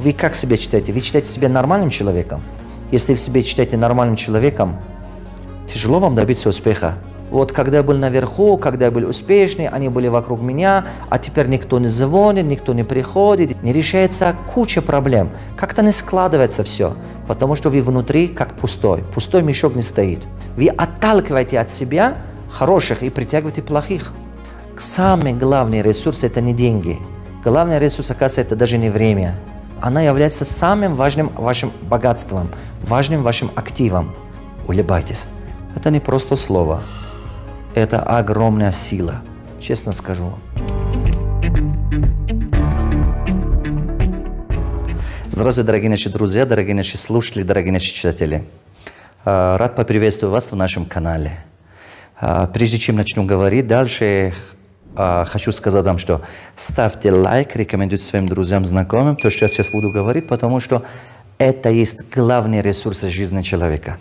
Вы как себя считаете? Вы считаете себя нормальным человеком? Если вы себя считаете нормальным человеком, тяжело вам добиться успеха. Вот когда я был наверху, когда я был успешный, они были вокруг меня, а теперь никто не звонит, никто не приходит, не решается куча проблем. Как-то не складывается все, потому что вы внутри как пустой мешок не стоит. Вы отталкиваете от себя хороших и притягиваете плохих. Самый главный ресурс – это не деньги. Главный ресурс, оказывается, это даже не время. Она является самым важным вашим богатством, важным вашим активом. Улыбайтесь. Это не просто слово. Это огромная сила, честно скажу. Здравствуйте, дорогие наши друзья, дорогие наши слушатели, дорогие наши читатели. Рад поприветствовать вас в нашем канале. Прежде чем начну говорить дальше, хочу сказать вам, что ставьте лайк, рекомендуйте своим друзьям, знакомым то, что я сейчас буду говорить, потому что это есть главный ресурс жизни человека.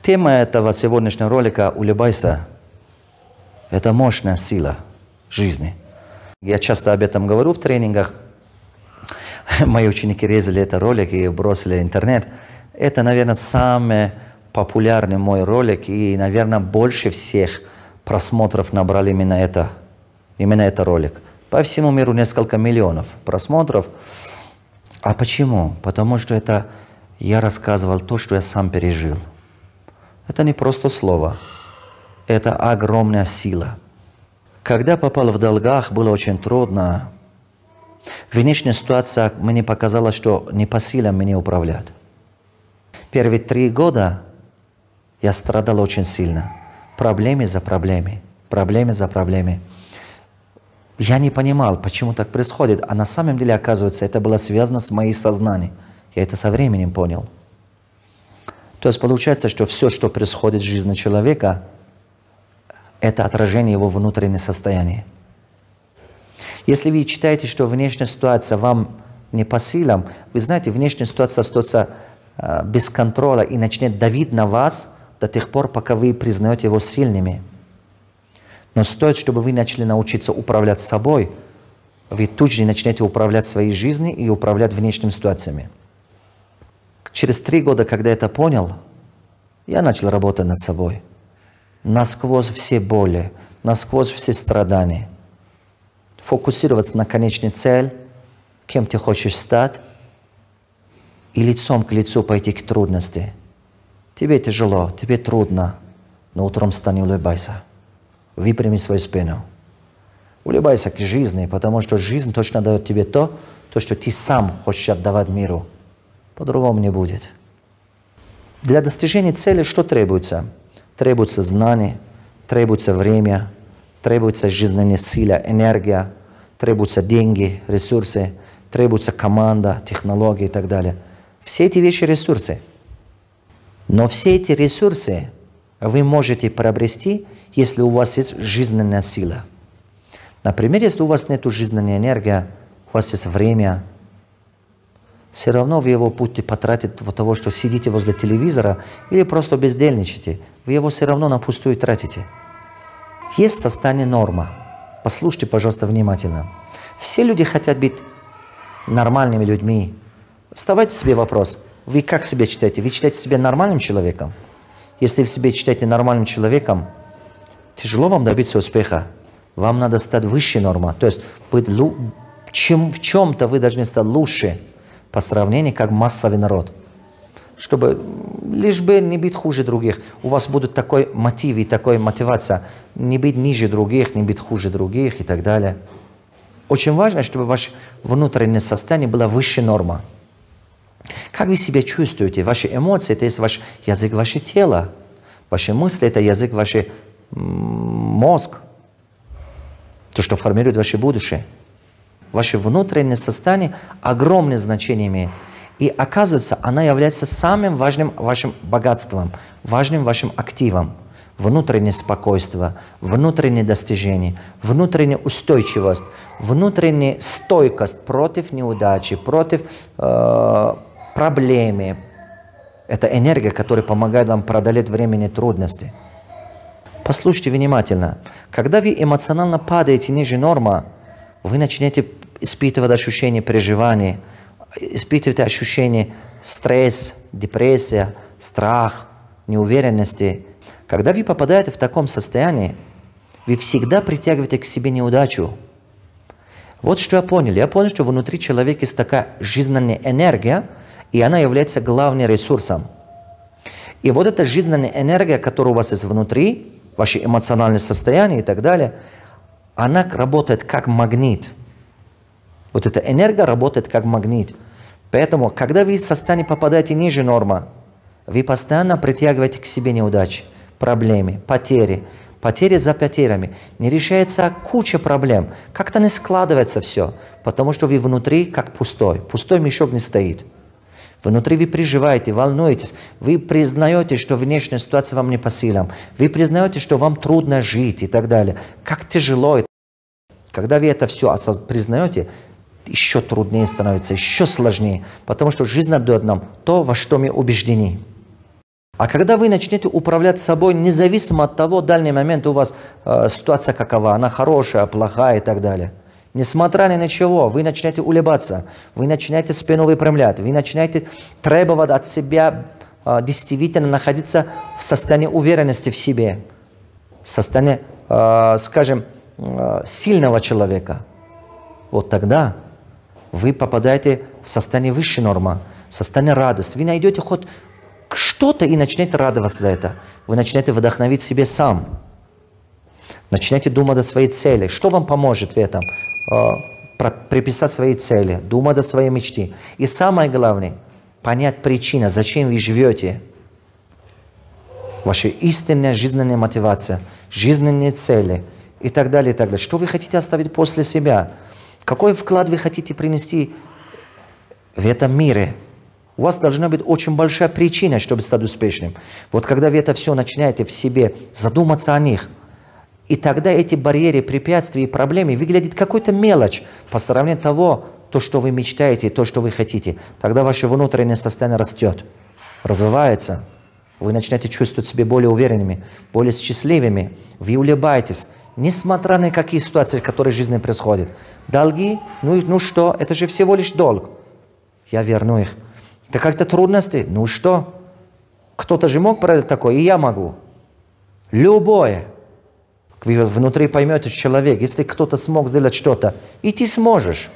Тема этого сегодняшнего ролика «Улыбайся». Это мощная сила жизни. Я часто об этом говорю в тренингах. Мои ученики резали этот ролик и бросили в интернет. Это, наверное, самый популярный мой ролик. И, наверное, больше всех просмотров набрали именно этот ролик. По всему миру несколько миллионов просмотров. А почему? Потому что это я рассказывал то, что я сам пережил. Это не просто слово. Это огромная сила. Когда попал в долгах, было очень трудно. Внешняя ситуация мне показала, что не по силам мне управлять. Первые 3 года я страдал очень сильно. Проблемы за проблемами. Проблемы за проблемами. Я не понимал, почему так происходит. А на самом деле, оказывается, это было связано с моим сознанием. Я это со временем понял. То есть получается, что все, что происходит в жизни человека, это отражение его внутреннего состояния. Если вы считаете, что внешняя ситуация вам не по силам, вы знаете, внешняя ситуация остается без контроля и начнет давить на вас до тех пор, пока вы признаете его сильными. Но стоит, чтобы вы начали научиться управлять собой, вы тут же начнете управлять своей жизнью и управлять внешними ситуациями. Через 3 года, когда я это понял, я начал работать над собой. Насквозь все боли, насквозь все страдания. Фокусироваться на конечной цели, кем ты хочешь стать, и лицом к лицу пойти к трудности. Тебе тяжело, тебе трудно, но утром встань и улыбайся. Выпрями свою спину. Улыбайся к жизни, потому что жизнь точно дает тебе то, что ты сам хочешь отдавать миру. По-другому не будет. Для достижения цели что требуется? Требуется знание, требуется время, требуется жизненная сила, энергия, требуются деньги, ресурсы, требуется команда, технологии и так далее. Все эти вещи – ресурсы. Но все эти ресурсы вы можете приобрести, если у вас есть жизненная сила. Например, если у вас нет жизненной энергии, у вас есть время, все равно вы его будете потратить от того, что сидите возле телевизора или просто бездельничаете. Вы его все равно на пустую тратите. Есть состояние норма. Послушайте, пожалуйста, внимательно. Все люди хотят быть нормальными людьми. Задавайте себе вопрос. Вы как себя считаете? Вы считаете себя нормальным человеком? Если вы себя считаете нормальным человеком, тяжело вам добиться успеха. Вам надо стать выше нормы. То есть в чем-то вы должны стать лучше по сравнению как массовый народ. Чтобы лишь бы не быть хуже других. У вас будет такой мотив и такая мотивация. Не быть ниже других, не быть хуже других и так далее. Очень важно, чтобы ваше внутреннее состояние было выше нормы. Как вы себя чувствуете? Ваши эмоции – это есть ваш язык, ваше тело. Ваши мысли – это язык, ваш мозг. То, что формирует ваше будущее. Ваше внутреннее состояние огромное значение имеет. И оказывается, она является самым важным вашим богатством, важным вашим активом. Внутреннее спокойствие, внутреннее достижение, внутренняя устойчивость, внутренняя стойкость против неудачи, против проблемы. Это энергия, которая помогает вам преодолеть временные трудности. Послушайте внимательно. Когда вы эмоционально падаете ниже нормы, вы начнете испытывать ощущение переживаний, испытываете ощущение стресс, депрессия, страх, неуверенности. Когда вы попадаете в таком состоянии, вы всегда притягиваете к себе неудачу. Вот что я понял. Я понял, что внутри человека есть такая жизненная энергия, и она является главным ресурсом. И вот эта жизненная энергия, которая у вас есть внутри, ваше эмоциональное состояние и так далее, она работает как магнит. Вот эта энергия работает как магнит. Поэтому, когда вы в состоянии попадаете ниже нормы, вы постоянно притягиваете к себе неудачи, проблемы, потери. Потери за потерями. Не решается куча проблем. Как-то не складывается все, потому что вы внутри как пустой. Пустой мешок не стоит. Внутри вы переживаете, волнуетесь. Вы признаете, что внешняя ситуация вам не по силам. Вы признаете, что вам трудно жить и так далее. Как тяжело это. Когда вы это все признаете, еще труднее становится, еще сложнее. Потому что жизнь дает нам то, во что мы убеждены. А когда вы начнете управлять собой, независимо от того, в дальний момент у вас ситуация какова, она хорошая, плохая и так далее. Несмотря ни на чего, вы начинаете улыбаться, вы начинаете спину выпрямлять, вы начинаете требовать от себя действительно находиться в состоянии уверенности в себе, в состоянии, скажем, сильного человека. Вот тогда вы попадаете в состояние высшей нормы, в состояние радости. Вы найдете хоть что-то и начнете радоваться за это. Вы начнете вдохновить себе сам. Начнете думать о своей цели. Что вам поможет в этом? Приписать свои цели, думать о своей мечте. И самое главное, понять причину, зачем вы живете. Ваша истинная жизненная мотивация, жизненные цели и так далее, и так далее. Что вы хотите оставить после себя? Какой вклад вы хотите принести в этом мире? У вас должна быть очень большая причина, чтобы стать успешным. Вот когда вы это все начинаете в себе задуматься о них, и тогда эти барьеры, препятствия и проблемы выглядят какой-то мелочь по сравнению того, то, что вы мечтаете, то, что вы хотите. Тогда ваше внутреннее состояние растет, развивается. Вы начинаете чувствовать себя более уверенными, более счастливыми. Вы улыбаетесь, несмотря на какие ситуации, которые в жизни происходят. Долги, ну что, это же всего лишь долг. Я верну их. Это как-то трудности. Ну что? Кто-то же мог проделать такое, и я могу. Любое. Вы внутри поймете, человек, если кто-то смог сделать что-то, и ты сможешь.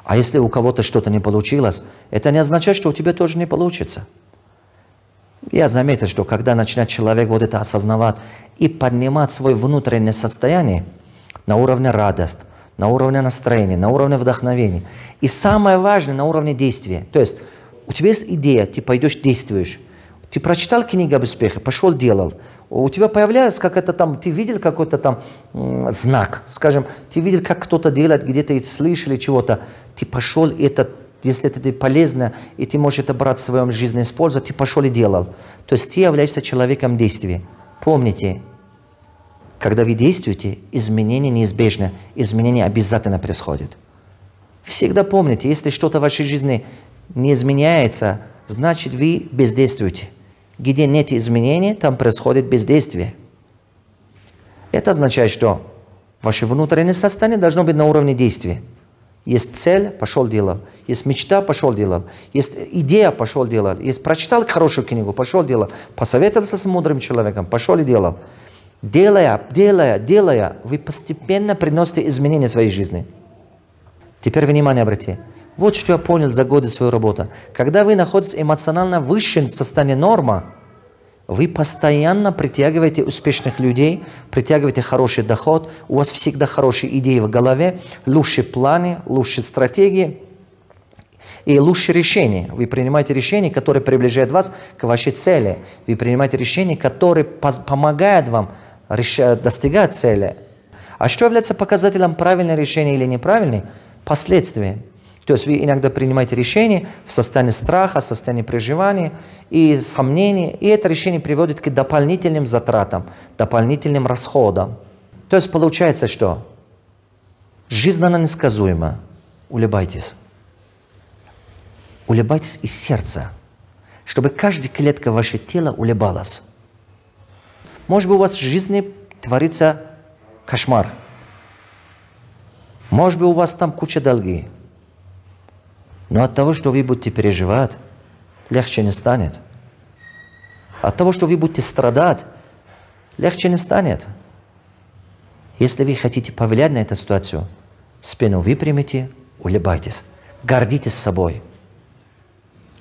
А если у кого-то что-то не получилось, это не означает, что у тебя тоже не получится. Я заметил, что когда начинает человек вот это осознавать и поднимать свое внутреннее состояние на уровне радости, на уровне настроения, на уровне вдохновения. И самое важное, на уровне действия. То есть у тебя есть идея, ты пойдешь, действуешь. Ты прочитал книгу об успехе, пошел, делал. У тебя появлялось как-то там, ты видел какой-то там знак, скажем, ты видел, как кто-то делает, где-то и слышали чего-то. Ты пошел, это, если это тебе полезно, и ты можешь это брать в своем жизни, использовать, ты пошел и делал. То есть ты являешься человеком действия. Помните, когда вы действуете, изменения неизбежны, изменения обязательно происходят. Всегда помните, если что-то в вашей жизни не изменяется, значит вы бездействуете. Где нет изменений, там происходит бездействие. Это означает, что ваше внутреннее состояние должно быть на уровне действия. Есть цель, пошел делал. Есть мечта, пошел делал. Есть идея, пошел делал. Есть прочитал хорошую книгу, пошел делал. Посоветовался с мудрым человеком, пошел и делал. Делая, вы постепенно приносите изменения в своей жизни. Теперь внимание обратите. Вот что я понял за годы своей работы. Когда вы находитесь эмоционально в высшем состоянии нормы, вы постоянно притягиваете успешных людей, притягиваете хороший доход, у вас всегда хорошие идеи в голове, лучшие планы, лучшие стратегии и лучшие решения. Вы принимаете решения, которые приближают вас к вашей цели. Вы принимаете решения, которые помогают вам достигать цели. А что является показателем правильного решения или неправильного? Последствия. То есть вы иногда принимаете решение в состоянии страха, в состоянии переживания и сомнений, и это решение приводит к дополнительным затратам, дополнительным расходам. То есть получается, что жизненно несказуемо. Улыбайтесь. Улыбайтесь из сердца, чтобы каждая клетка вашего тела улыбалась. Может быть, у вас в жизни творится кошмар. Может быть, у вас там куча долги. Но от того, что вы будете переживать, легче не станет. От того, что вы будете страдать, легче не станет. Если вы хотите повлиять на эту ситуацию, спину выпрямите, улыбайтесь, гордитесь собой.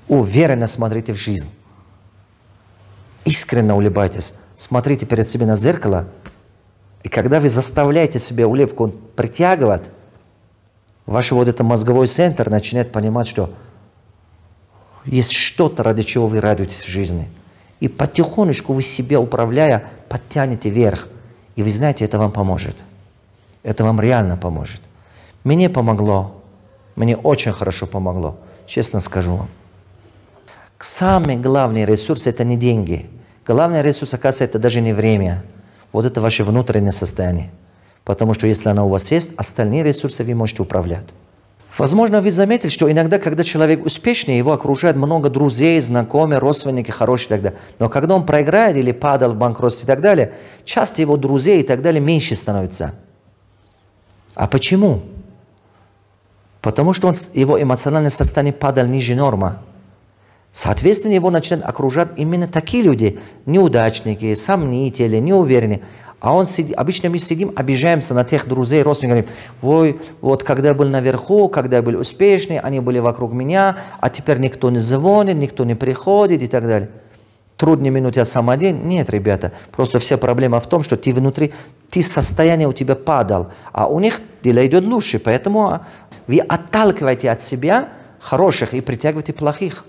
Уверенно смотрите в жизнь. Искренне улыбайтесь. Смотрите перед собой на зеркало. И когда вы заставляете себе улыбку притягивать, ваш вот этот мозговой центр начинает понимать, что есть что-то, ради чего вы радуетесь в жизни. И потихонечку вы себя управляя, подтянете вверх. И вы знаете, это вам поможет. Это вам реально поможет. Мне помогло. Мне очень хорошо помогло. Честно скажу вам. Самый главный ресурс – это не деньги. Главный ресурс, оказывается, это даже не время. Вот это ваше внутреннее состояние. Потому что если оно у вас есть, остальные ресурсы вы можете управлять. Возможно, вы заметили, что иногда, когда человек успешный, его окружает много друзей, знакомых, родственники, хорошие и так далее. Но когда он проиграет или падал в банкротстве и так далее, часто его друзей и так далее меньше становится. А почему? Потому что его эмоциональное состояние падало ниже нормы. Соответственно, его начинают окружать именно такие люди, неудачники, сомнители, неуверенные. А он обычно мы сидим, обижаемся на тех друзей, родственников, говорим: ой, вот когда я был наверху, когда я был успешный, они были вокруг меня, а теперь никто не звонит, никто не приходит и так далее. Трудные минуты, я сам один. Нет, ребята, просто вся проблема в том, что ты внутри, состояние у тебя падал, а у них дело идет лучше, поэтому вы отталкиваете от себя хороших и притягиваете плохих.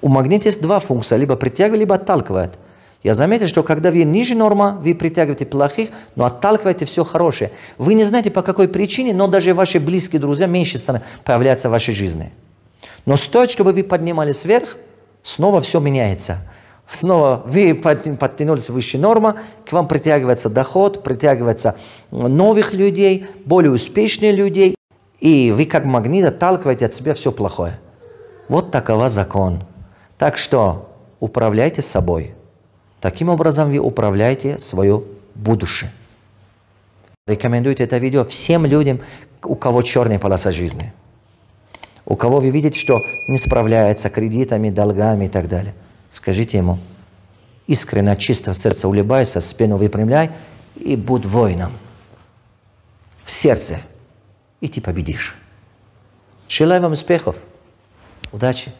У магнита есть два функции, либо притягивает, либо отталкивает. Я заметил, что когда вы ниже нормы, вы притягиваете плохих, но отталкиваете все хорошее. Вы не знаете по какой причине, но даже ваши близкие друзья меньше появляются в вашей жизни. Но стоит, чтобы вы поднимались вверх, снова все меняется. Снова вы подтянулись выше нормы, к вам притягивается доход, притягивается новых людей, более успешных людей, и вы как магнит отталкиваете от себя все плохое. Вот такова закон. Так что управляйте собой. Таким образом вы управляете свое будущее. Рекомендуйте это видео всем людям, у кого черная полоса жизни. У кого вы видите, что не справляется кредитами, долгами и так далее. Скажите ему: искренне, от чистого сердца улыбайся, спину выпрямляй и будь воином. В сердце. И ты победишь. Желаю вам успехов. Удачи.